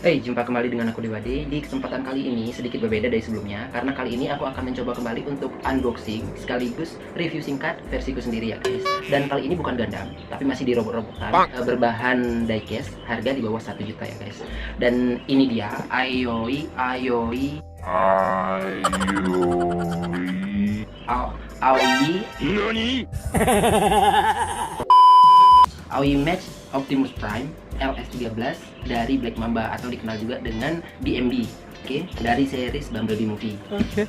Jumpa kembali dengan aku Dewade. Di kesempatan kali ini sedikit berbeda dari sebelumnya, karena kali ini aku akan mencoba kembali untuk unboxing sekaligus review singkat versiku sendiri ya guys. Dan kali ini bukan Gundam, tapi masih di robot-robotan berbahan diecast, harga di bawah 1 juta ya guys. Dan ini dia Aoi Match Optimus Prime LS13 dari Black Mamba atau dikenal juga dengan BMB. Oke, dari series Bumblebee Movie.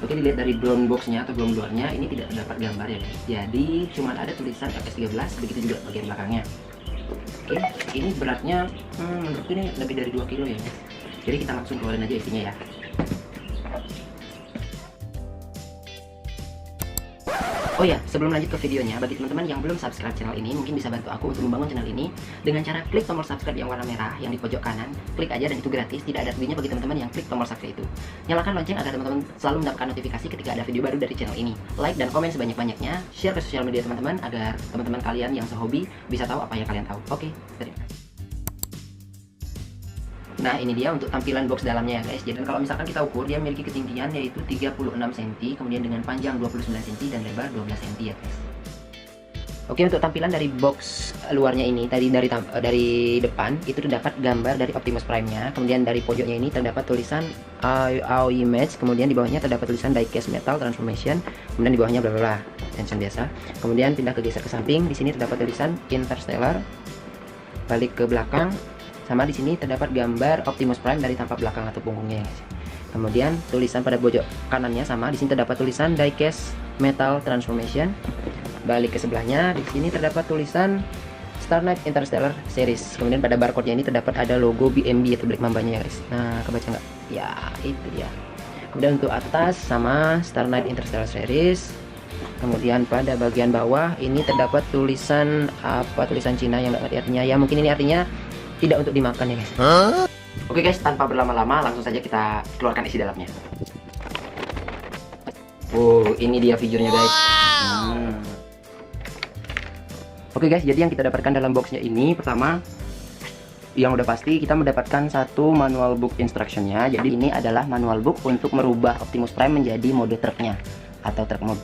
Oke, dilihat dari brown boxnya atau brown luarnya, ini tidak terdapat gambar ya guys. Jadi cuma ada tulisan LS13, begitu juga bagian belakangnya. Oke, ini beratnya menurutku ini lebih dari 2 kilo ya guys. Jadi kita langsung keluarin aja isinya ya. Oh ya, sebelum lanjut ke videonya, bagi teman-teman yang belum subscribe channel ini, mungkin bisa bantu aku untuk membangun channel ini dengan cara klik tombol subscribe yang warna merah yang di pojok kanan. Klik aja dan itu gratis, tidak ada ruginya bagi teman-teman yang klik tombol subscribe itu. Nyalakan lonceng agar teman-teman selalu mendapatkan notifikasi ketika ada video baru dari channel ini. Like dan komen sebanyak-banyaknya, share ke sosial media teman-teman agar teman-teman kalian yang sehobi bisa tahu apa yang kalian tahu. Oke, terima kasih. Nah, ini dia untuk tampilan box dalamnya ya guys. Jadi kalau misalkan kita ukur, dia memiliki ketinggian yaitu 36 cm, kemudian dengan panjang 29 cm dan lebar 12 cm ya guys. Oke, untuk tampilan dari box luarnya ini tadi dari depan itu terdapat gambar dari Optimus Prime-nya, kemudian dari pojoknya ini terdapat tulisan Aoi Match, kemudian di bawahnya terdapat tulisan Diecast Metal Transformation, kemudian di bawahnya bla bla bla, tension biasa. Kemudian pindah ke geser ke samping, di sini terdapat tulisan Interstellar. Balik ke belakang, sama di sini terdapat gambar Optimus Prime dari tampak belakang atau punggungnya guys. Kemudian tulisan pada pojok kanannya sama, di sini terdapat tulisan Diecast Metal Transformation. Balik ke sebelahnya, di sini terdapat tulisan Star Knight Interstellar Series. Kemudian pada barcode-nya ini terdapat ada logo BMB atau Black Mamba-nya ya guys. Nah, kebaca nggak? Ya, itu dia. Kemudian untuk atas sama Star Knight Interstellar Series. Kemudian pada bagian bawah ini terdapat tulisan tulisan Cina yang nggak ngerti artinya. Ya, mungkin ini artinya tidak untuk dimakan ya guys. Oke guys, tanpa berlama-lama langsung saja kita keluarkan isi dalamnya. Ini dia figurnya guys. Oke guys, jadi yang kita dapatkan dalam boxnya ini, pertama yang udah pasti kita mendapatkan satu manual book instructionnya. Jadi ini adalah manual book untuk merubah Optimus Prime menjadi mode truknya atau truk mode.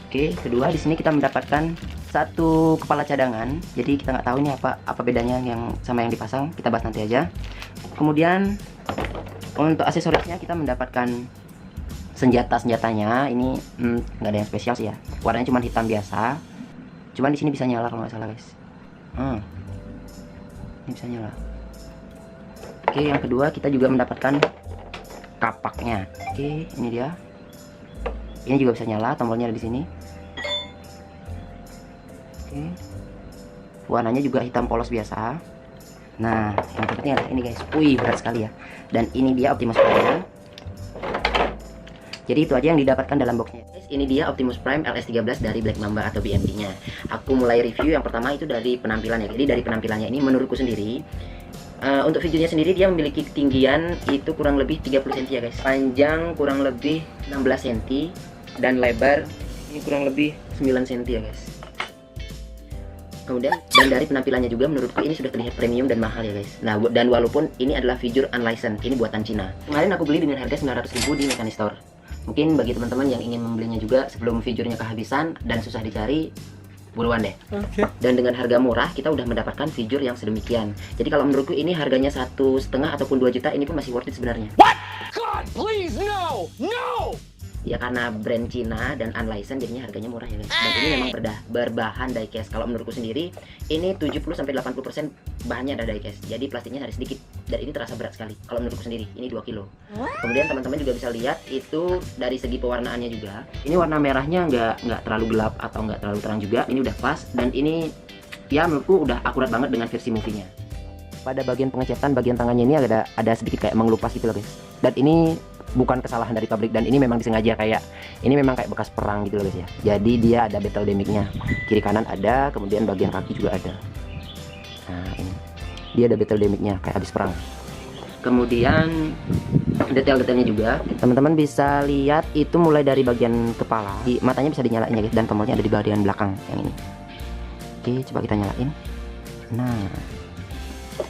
Oke, kedua di sini kita mendapatkan satu kepala cadangan. Jadi kita nggak tahu ini apa bedanya yang sama yang dipasang, kita bahas nanti aja. Kemudian untuk aksesorisnya kita mendapatkan senjatanya. Ini nggak ada yang spesial sih ya, warnanya cuma hitam biasa, cuman di sini bisa nyala kalau nggak salah guys. Ini bisa nyala. Oke, yang kedua kita juga mendapatkan kapaknya. Oke, ini dia. Ini juga bisa nyala, tombolnya ada di sini. Warnanya juga hitam polos biasa. Nah, yang terpenting adalah ini guys. Wih, berat sekali ya. Dan ini dia Optimus Prime. Jadi itu aja yang didapatkan dalam boxnya. Guys, ini dia Optimus Prime LS13 dari Black Mamba atau BMB-nya. Aku mulai review yang pertama itu dari penampilannya. Jadi dari penampilannya ini menurutku sendiri, untuk videonya sendiri dia memiliki ketinggian itu kurang lebih 30 cm ya guys. Panjang kurang lebih 16 cm dan lebar ini kurang lebih 9 cm ya guys. Kemudian dan dari penampilannya juga menurutku ini sudah terlihat premium dan mahal ya guys. Nah, dan walaupun ini adalah figure unlicensed, ini buatan Cina. Kemarin aku beli dengan harga 900.000 di Mechanistore. Mungkin bagi teman-teman yang ingin membelinya juga sebelum figurnya kehabisan dan susah dicari, buruan deh. Dan dengan harga murah kita udah mendapatkan figur yang sedemikian. Jadi kalau menurutku ini harganya 1,5 ataupun 2 juta ini pun masih worth it sebenarnya. What? God, please no, no. Ya karena brand Cina dan unlicensed jadinya harganya murah ya guys. Dan ini memang berbahan diecast. Kalau menurutku sendiri ini 70-80% bahannya ada diecast. Jadi plastiknya harus sedikit dan ini terasa berat sekali. Kalau menurutku sendiri ini 2 kilo. Kemudian teman-teman juga bisa lihat itu dari segi pewarnaannya juga. Ini warna merahnya nggak terlalu gelap atau nggak terlalu terang juga. Ini udah pas dan ini ya menurutku udah akurat banget dengan versi movie-nya. Pada bagian pengecetan bagian tangannya ini ada sedikit kayak mengelupas gitu loh guys. Dan ini bukan kesalahan dari pabrik dan ini memang disengaja, kayak ini memang kayak bekas perang gitu loh guys ya. Jadi dia ada battle damage-nya, kiri kanan ada, kemudian bagian kaki juga ada. Nah ini dia ada battle damage-nya kayak habis perang. Kemudian detail-detailnya juga teman-teman bisa lihat itu mulai dari bagian kepala, di matanya bisa dinyalain ya guys, dan tombolnya ada di bagian belakang yang ini. Oke, coba kita nyalain. Nah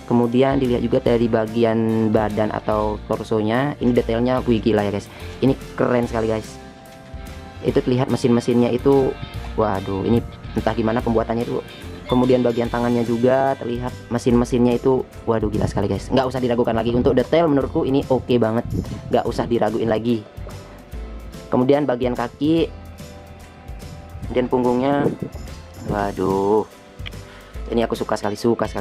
Kemudian dilihat juga dari bagian badan atau torsonya, ini detailnya wih gila ya guys, ini keren sekali guys. Itu terlihat mesin-mesinnya itu, waduh, ini entah gimana pembuatannya itu. Kemudian bagian tangannya juga terlihat mesin-mesinnya itu, waduh gila sekali guys, nggak usah diragukan lagi. Untuk detail menurutku ini oke banget, nggak usah diraguin lagi. Kemudian bagian kaki, kemudian punggungnya, waduh, ini aku suka sekali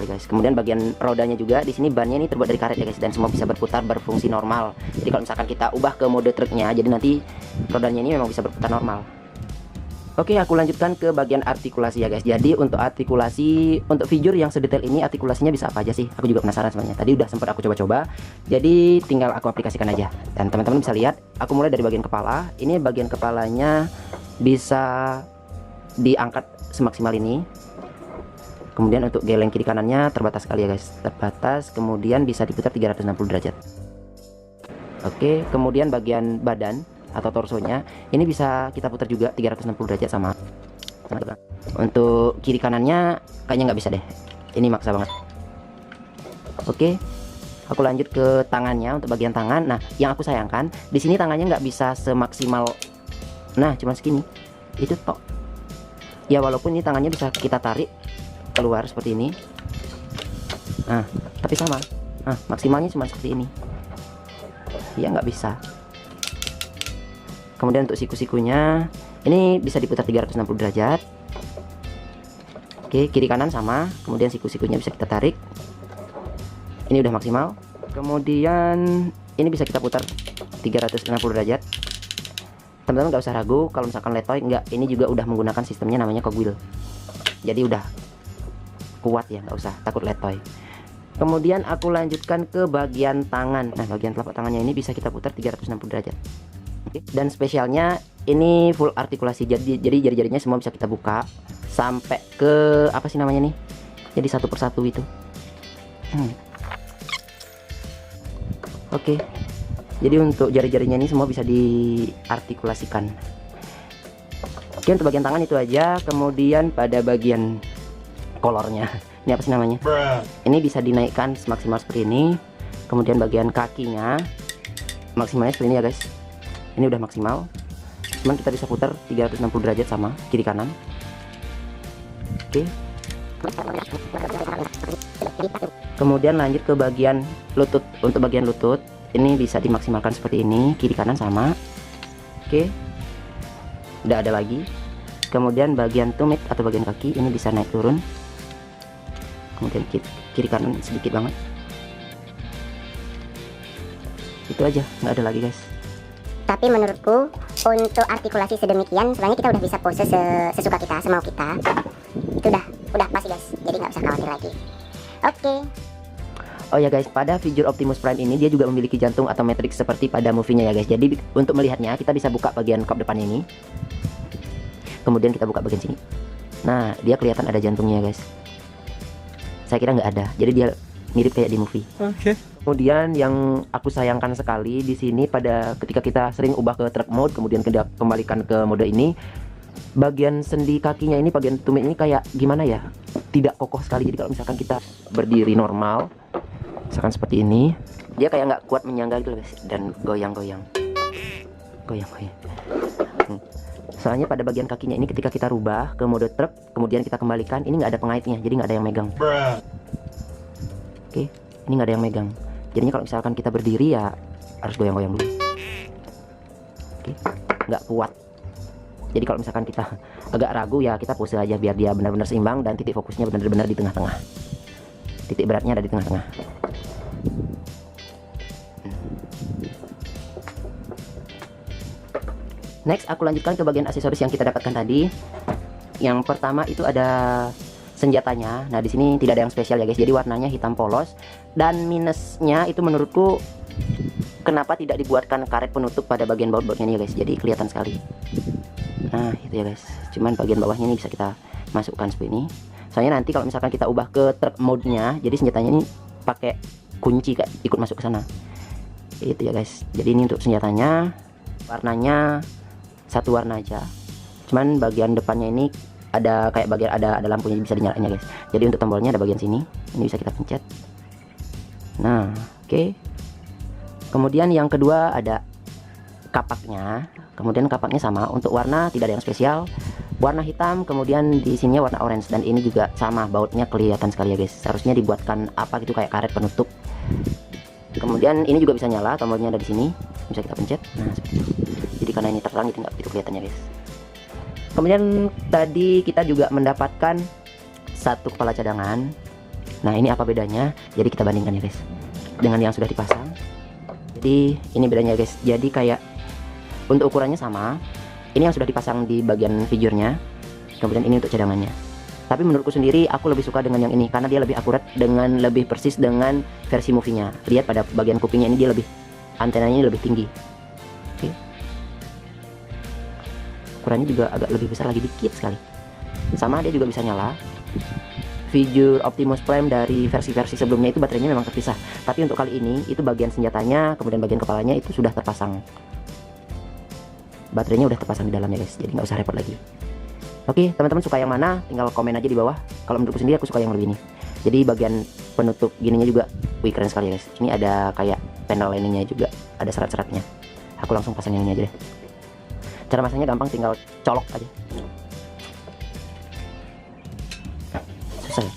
guys. Kemudian bagian rodanya juga, di sini bannya ini terbuat dari karet ya guys, dan semua bisa berputar, berfungsi normal. Jadi kalau misalkan kita ubah ke mode truknya, jadi nanti rodanya ini memang bisa berputar normal. Oke, aku lanjutkan ke bagian artikulasi ya guys. Jadi untuk artikulasi, untuk figure yang sedetail ini artikulasinya bisa apa aja sih? Aku juga penasaran sebenarnya. Tadi udah sempat aku coba-coba, jadi tinggal aku aplikasikan aja. Dan teman-teman bisa lihat, aku mulai dari bagian kepala. Ini bagian kepalanya bisa diangkat semaksimal ini. Kemudian untuk geleng kiri kanannya terbatas sekali ya guys, terbatas. Kemudian bisa diputar 360 derajat. Oke, kemudian bagian badan atau torsonya ini bisa kita putar juga 360 derajat sama. Untuk kiri kanannya kayaknya nggak bisa deh, ini maksa banget. Oke, aku lanjut ke tangannya. Untuk bagian tangan, nah yang aku sayangkan di sini tangannya nggak bisa semaksimal, nah cuma segini itu tok ya. Walaupun ini tangannya bisa kita tarik keluar seperti ini, nah tapi sama, nah maksimalnya cuma seperti ini ya, nggak bisa. Kemudian untuk siku-sikunya ini bisa diputar 360 derajat. Oke, kiri kanan sama. Kemudian siku-sikunya bisa kita tarik, ini udah maksimal. Kemudian ini bisa kita putar 360 derajat. Teman-teman nggak usah ragu kalau misalkan letoy, enggak, ini juga udah menggunakan sistemnya namanya cogwheel, jadi udah kuat ya, nggak usah takut letoy. Kemudian aku lanjutkan ke bagian tangan. Nah bagian telapak tangannya ini bisa kita putar 360 derajat. Oke. Dan spesialnya ini full artikulasi, jadi jari-jarinya semua bisa kita buka sampai ke apa sih namanya nih, jadi satu persatu itu. Oke, jadi untuk jari-jarinya ini semua bisa diartikulasikan. Oke, untuk bagian tangan itu aja. Kemudian pada bagian kolornya, ini apa sih namanya, ini bisa dinaikkan semaksimal seperti ini. Kemudian bagian kakinya maksimalnya seperti ini ya guys, ini udah maksimal, cuman kita bisa putar 360 derajat sama kiri kanan. Oke, kemudian lanjut ke bagian lutut. Untuk bagian lutut ini bisa dimaksimalkan seperti ini, kiri kanan sama. Oke, udah ada lagi. Kemudian bagian tumit atau bagian kaki ini bisa naik turun, kemudian kiri kanan sedikit banget. Itu aja, nggak ada lagi guys. Tapi menurutku untuk artikulasi sedemikian sebenarnya kita udah bisa pose sesuka kita, semau kita. Itu udah pasti guys, jadi nggak usah khawatir lagi. Oke. Oh ya guys, pada figure Optimus Prime ini dia juga memiliki jantung atau matrix seperti pada movie-nya ya guys. Jadi untuk melihatnya kita bisa buka bagian kop depan ini, kemudian kita buka bagian sini. Nah dia kelihatan ada jantungnya guys. Saya kira nggak ada, jadi dia mirip kayak di movie. Oke. Kemudian yang aku sayangkan sekali di sini pada ketika kita sering ubah ke truck mode, kemudian kita kembalikan ke mode ini, bagian sendi kakinya ini, bagian tumit ini kayak gimana ya, tidak kokoh sekali. Jadi kalau misalkan kita berdiri normal, misalkan seperti ini, dia kayak nggak kuat menyangga gitu guys, dan goyang-goyang. Soalnya pada bagian kakinya ini ketika kita rubah ke mode truk, kemudian kita kembalikan, ini nggak ada pengaitnya, jadi nggak ada yang megang. Oke, ini nggak ada yang megang. Jadinya kalau misalkan kita berdiri ya harus goyang-goyang dulu. Oke, nggak kuat. Jadi kalau misalkan kita agak ragu ya kita pose aja biar dia benar-benar seimbang dan titik fokusnya benar-benar di tengah-tengah. Titik beratnya ada di tengah-tengah. Next aku lanjutkan ke bagian aksesoris yang kita dapatkan tadi. Yang pertama itu ada senjatanya. Nah di sini tidak ada yang spesial ya guys. Jadi warnanya hitam polos. Dan minusnya itu menurutku kenapa tidak dibuatkan karet penutup pada bagian baut-bautnya nih ya guys. Jadi kelihatan sekali. Nah itu ya guys. Cuman bagian bawahnya ini bisa kita masukkan seperti ini. Soalnya nanti kalau misalkan kita ubah ke truck mode-nya, jadi senjatanya ini pakai kunci kayak ikut masuk ke sana. Itu ya guys. Jadi ini untuk senjatanya, warnanya satu warna aja. Cuman bagian depannya ini ada kayak bagian ada lampunya bisa dinyalain ya guys. Jadi untuk tombolnya ada bagian sini. Ini bisa kita pencet. Nah, oke. Kemudian yang kedua ada kapaknya. Kemudian kapaknya sama, untuk warna tidak ada yang spesial. Warna hitam, kemudian di sininya warna orange, dan ini juga sama, bautnya kelihatan sekali ya guys. Seharusnya dibuatkan apa gitu kayak karet penutup. Kemudian ini juga bisa nyala, tombolnya ada di sini, bisa kita pencet. Nah, seperti itu. Jadi karena ini terang jadi nggak begitu kelihatannya guys. Kemudian tadi kita juga mendapatkan satu kepala cadangan. Nah, ini apa bedanya? Jadi kita bandingkan ya guys dengan yang sudah dipasang. Jadi ini bedanya guys. Jadi kayak untuk ukurannya sama. Ini yang sudah dipasang di bagian figurnya. Kemudian ini untuk cadangannya. Tapi menurutku sendiri aku lebih suka dengan yang ini karena dia lebih akurat dengan lebih persis dengan versi movie-nya. Lihat pada bagian kupingnya ini dia lebih, antenanya lebih tinggi. Oke. Ukurannya juga agak lebih besar lagi dikit sekali. Sama, dia juga bisa nyala. Figur Optimus Prime dari versi-versi sebelumnya itu baterainya memang terpisah. Tapi untuk kali ini itu bagian senjatanya, kemudian bagian kepalanya itu sudah terpasang. Baterainya udah terpasang di dalamnya guys, jadi nggak usah repot lagi. Oke, teman-teman suka yang mana? Tinggal komen aja di bawah. Kalau menurutku sendiri aku suka yang lebih ini. Jadi bagian penutup gininya juga, wih keren sekali ya guys. Ini ada kayak panel lainnya juga, ada serat-seratnya. Aku langsung pasang yang ini aja deh. Cara masangnya gampang, tinggal colok aja. Selesai.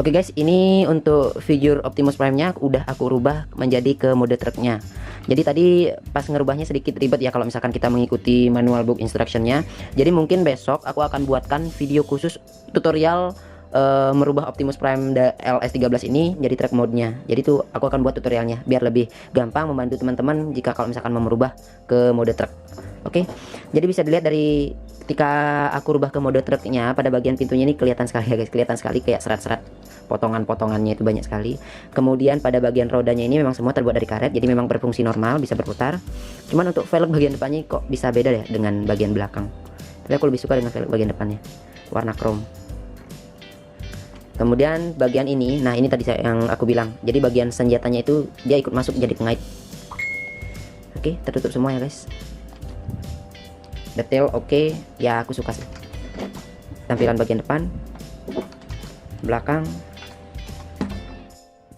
Oke guys, ini untuk figur Optimus Prime-nya udah aku rubah menjadi ke mode truknya. Jadi tadi pas ngerubahnya sedikit ribet ya kalau misalkan kita mengikuti manual book instruction-nya. Jadi mungkin besok aku akan buatkan video khusus tutorial merubah Optimus Prime LS13 ini jadi truk mode-nya. Jadi tuh aku akan buat tutorialnya biar lebih gampang membantu teman-teman jika kalau misalkan mau merubah ke mode truk. Oke. Jadi bisa dilihat dari ketika aku rubah ke mode truknya, pada bagian pintunya ini kelihatan sekali ya guys, kelihatan sekali kayak serat-serat, potongan-potongannya itu banyak sekali. Kemudian pada bagian rodanya ini memang semua terbuat dari karet, jadi memang berfungsi normal, bisa berputar. Cuman untuk velg bagian depannya kok bisa beda ya dengan bagian belakang. Tapi aku lebih suka dengan velg bagian depannya, warna chrome. Kemudian bagian ini, nah ini tadi yang aku bilang, jadi bagian senjatanya itu dia ikut masuk jadi pengait. Oke, tertutup semua ya guys. Detail oke, ya aku suka sih. Tampilan bagian depan, belakang.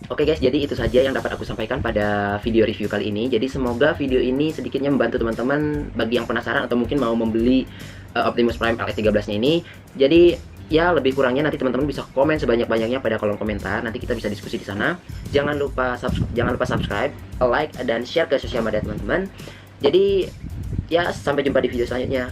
Oke guys, jadi itu saja yang dapat aku sampaikan pada video review kali ini. Jadi semoga video ini sedikitnya membantu teman-teman bagi yang penasaran atau mungkin mau membeli Optimus Prime LS13-nya ini. Jadi ya lebih kurangnya nanti teman-teman bisa komen sebanyak-banyaknya pada kolom komentar. Nanti kita bisa diskusi di sana. Jangan lupa subscribe, like dan share ke sosial media teman-teman. Jadi ya sampai jumpa di video selanjutnya.